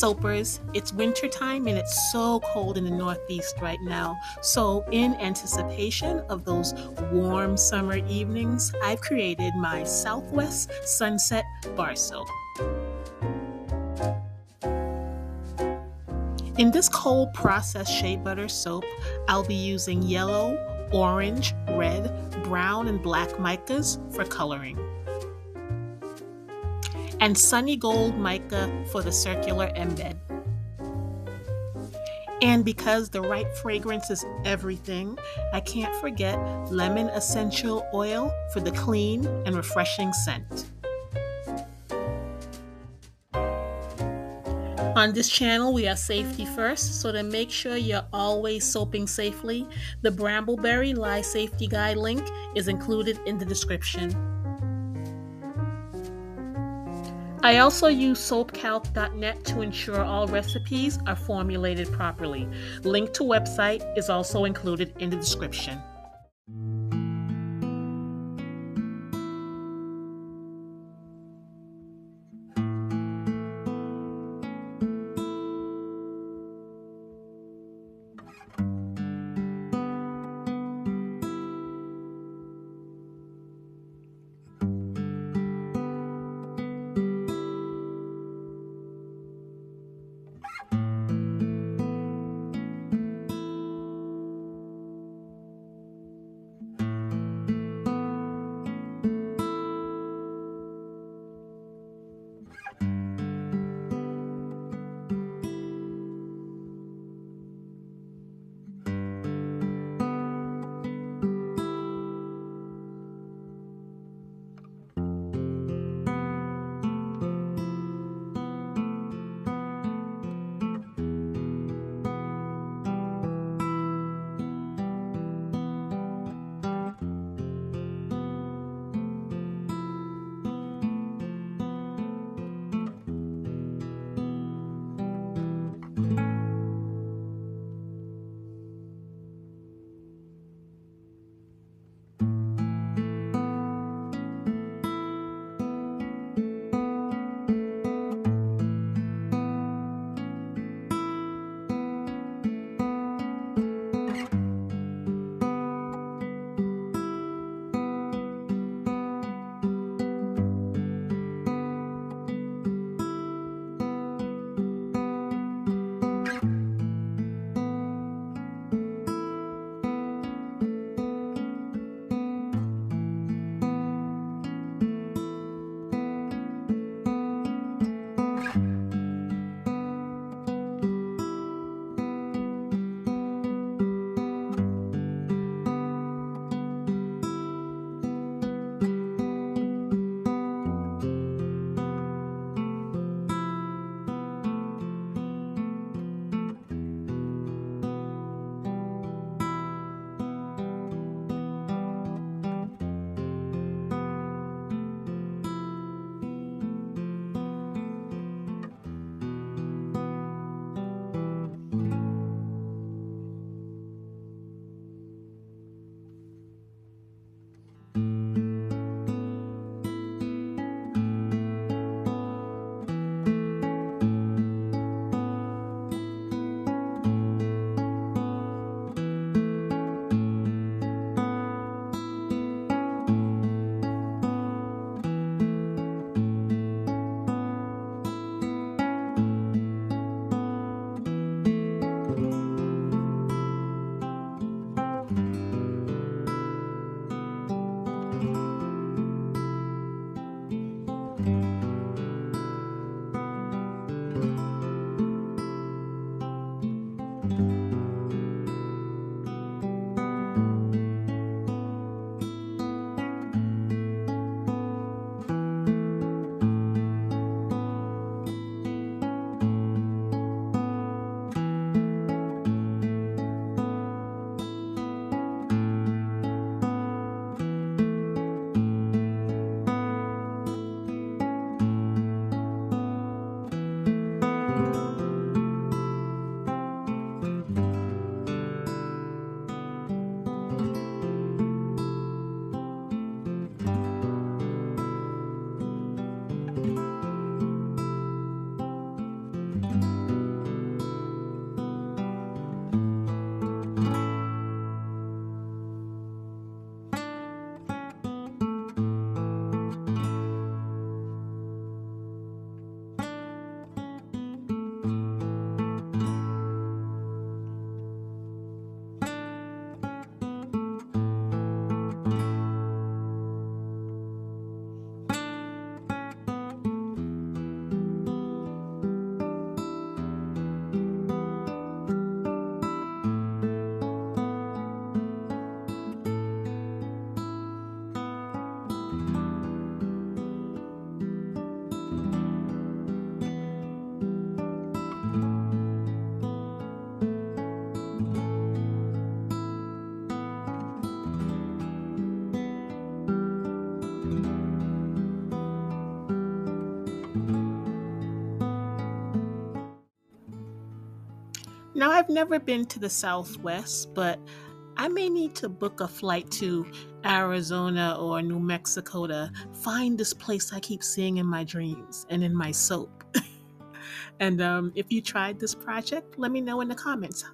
Soapers, it's wintertime and it's so cold in the Northeast right now. So, in anticipation of those warm summer evenings, I've created my Southwest Sunset Bar Soap. In this cold processed shea butter soap, I'll be using yellow, orange, red, brown, and black micas for coloring, and sunny gold mica for the circular embed. And because the right fragrance is everything, I can't forget lemon essential oil for the clean and refreshing scent. On this channel, we are safety first, so to make sure you're always soaping safely, the Brambleberry Lye Safety Guide link is included in the description. I also use soapcalc.net to ensure all recipes are formulated properly. Link to website is also included in the description. Now, I've never been to the Southwest, but I may need to book a flight to Arizona or New Mexico to find this place I keep seeing in my dreams and in my soap. And if you tried this project, let me know in the comments.